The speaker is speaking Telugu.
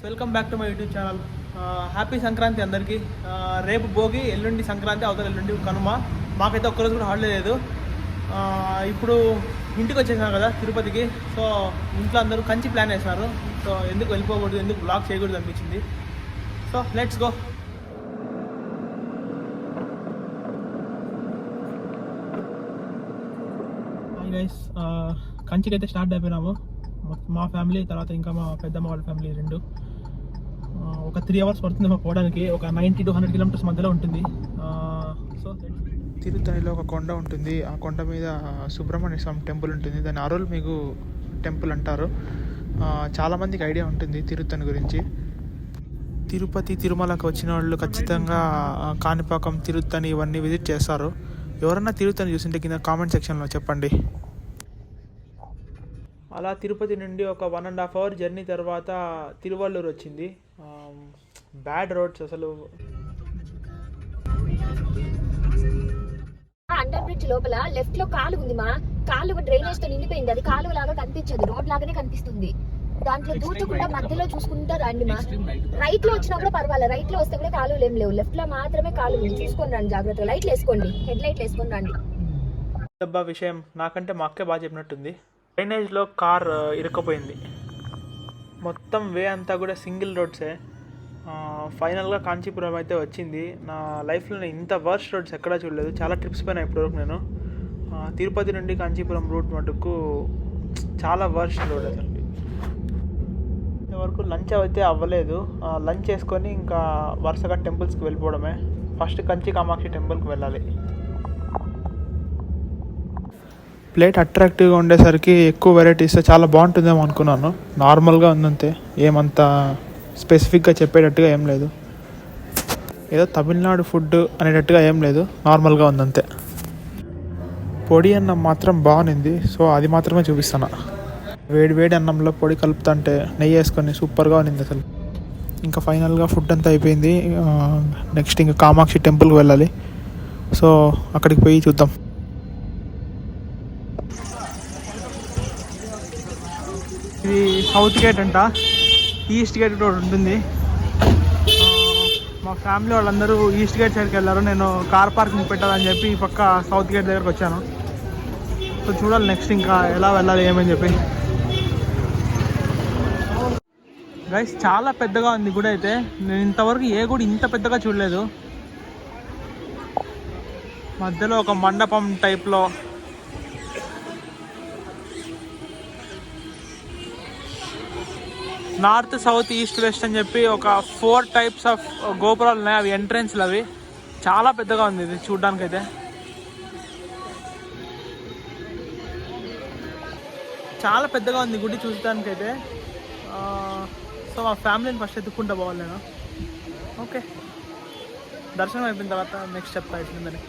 Welcome back to my YouTube channel. Happy Sankranti అందరికీ. రేపు భోగి, ఎల్లుండి సంక్రాంతి, అవతల ఎల్లుండి కనుమ. మాకైతే ఒక్కరోజు కూడా హాలిడే లేదు. ఇప్పుడు ఇంటికి వచ్చేసాను కదా తిరుపతికి. సో ఇంట్లో అందరూ కంచి ప్లాన్ చేస్తున్నారు. సో ఎందుకు వెళ్ళిపోకూడదు, ఎందుకు బ్లాగ్ చేయకూడదు అనిపించింది. So let's go. Hi guys, కంచికి అయితే స్టార్ట్ అయిపోయినాము. మా ఫ్యామిలీ, తర్వాత ఇంకా మా పెద్దమ్మ వాళ్ళ ఫ్యామిలీ రెండు. ఒక 3 hours పడుతుంది మాకు పోవడానికి. ఒక 90 to 100 kilometers మధ్యలో ఉంటుంది. సో తిరుత్తణిలో ఒక కొండ ఉంటుంది. ఆ కొండ మీద సుబ్రహ్మణ్య స్వామి టెంపుల్ ఉంటుంది. దాన్ని అరుల్మిగు టెంపుల్ అంటారు. చాలామందికి ఐడియా ఉంటుంది తిరుత్తణి గురించి. తిరుపతి, తిరుమలకు వచ్చిన వాళ్ళు ఖచ్చితంగా కాణిపాకం, తిరుత్తణి ఇవన్నీ విజిట్ చేస్తారు. ఎవరన్నా తిరుత్తణి చూసింటే కింద కామెంట్ సెక్షన్లో చెప్పండి. అలా తిరుపతి నుండి ఒక 1.5 hour జర్నీ తర్వాత తిరువల్లూరు వచ్చింది. బ్యాడ్ రోడ్స్ అసలు. అండర్ బ్రిడ్జ్ లోపల లెఫ్ట్ లో కాలువ ఉంది. మా కాలువ డ్రైనేజ్ తో నిండిపోయింది. అది కాలువ లాగా కనిపించదు, రోడ్ లాగానే కనిపిస్తుంది. దాంట్లో దూచకుండా మధ్యలో చూసుకుంటా రండి. మా రైట్ లో వచ్చినా కూడా పర్వాలేదు. రైట్ లో వస్తే కూడా కాలువలు ఏం లేవు, లెఫ్ట్ లో మాత్రమే కాలువ ఉంది. చూసుకొని రండి జాగ్రత్తగా. లైట్లు వేసుకోండి, హెడ్ లైట్లు వేసుకొని రండి. డబ్బా విషయం నాకంటే మా అక్కే బాగా చెప్పినట్టుంది. డ్రైనేజ్లో కార్ ఇరుక్కుపోయింది. మొత్తం వే అంతా కూడా సింగిల్ రోడ్సే. ఫైనల్గా కాంచీపురం అయితే వచ్చింది. నా లైఫ్లో నేను ఇంత వర్స్ట్ రోడ్స్ ఎక్కడా చూడలేదు. చాలా ట్రిప్స్ పైన ఇప్పటివరకు నేను. తిరుపతి నుండి కాంచీపురం రూట్ మటుకు చాలా వర్స్ట్ రోడ్ అసలు. ఇంతవరకు లంచ్ అయితే అవ్వలేదు. లంచ్ చేసుకొని ఇంకా వరుసగా టెంపుల్స్కి వెళ్ళిపోవడమే. ఫస్ట్ కంచి కామాక్షి టెంపుల్కి వెళ్ళాలి. ప్లేట్ అట్రాక్టివ్గా ఉండేసరికి ఎక్కువ వెరైటీస్ చాలా బాగుంటుందేమో అనుకున్నాను. నార్మల్గా ఉందంతే, ఏమంతా స్పెసిఫిక్గా చెప్పేటట్టుగా ఏం లేదు. ఏదో తమిళనాడు ఫుడ్ అనేటట్టుగా ఏం లేదు, నార్మల్గా ఉందంతే. పొడి అన్నం మాత్రం బాగుంది. సో అది మాత్రమే చూపిస్తాను. వేడి అన్నంలో పొడి కలుపుతుంటే నెయ్యి వేసుకొని సూపర్గా ఉంది అసలు. ఇంకా ఫైనల్గా ఫుడ్ అంతా అయిపోయింది. నెక్స్ట్ ఇంకా కామాక్షి టెంపుల్కి వెళ్ళాలి. సో అక్కడికి పోయి చూద్దాం. ఇది సౌత్ గేట్ అంట. ఈస్ట్ గేట్ కూడా ఉంటుంది. మా ఫ్యామిలీ వాళ్ళందరూ ఈస్ట్ గేట్ సైడ్కి వెళ్ళారు. నేను కార్ పార్కింగ్ పెట్టాలని చెప్పి ఈ పక్క సౌత్ గేట్ దగ్గరకు వచ్చాను. సో చూడాలి నెక్స్ట్ ఇంకా ఎలా వెళ్ళాలి ఏమని చెప్పి. గైస్ చాలా పెద్దగా ఉంది గుడి అయితే. నేను ఇంతవరకు ఏ గుడి ఇంత పెద్దగా చూడలేదు. మధ్యలో ఒక మండపం టైప్లో నార్త్, సౌత్, ఈస్ట్, వెస్ట్ అని చెప్పి ఒక 4 types ఆఫ్ గోపురాలు ఉన్నాయి. అవి ఎంట్రెన్స్లు. అవి చాలా పెద్దగా ఉంది ఇది చూడ్డానికైతే. చాలా పెద్దగా ఉంది గుడి చూడటానికైతే. సో మా ఫ్యామిలీని ఫస్ట్ ఎత్తుక్కుంటూ పోవాలి నేను. ఓకే, దర్శనం అయిపోయిన తర్వాత నెక్స్ట్ చెప్తా ఎట్లుందని.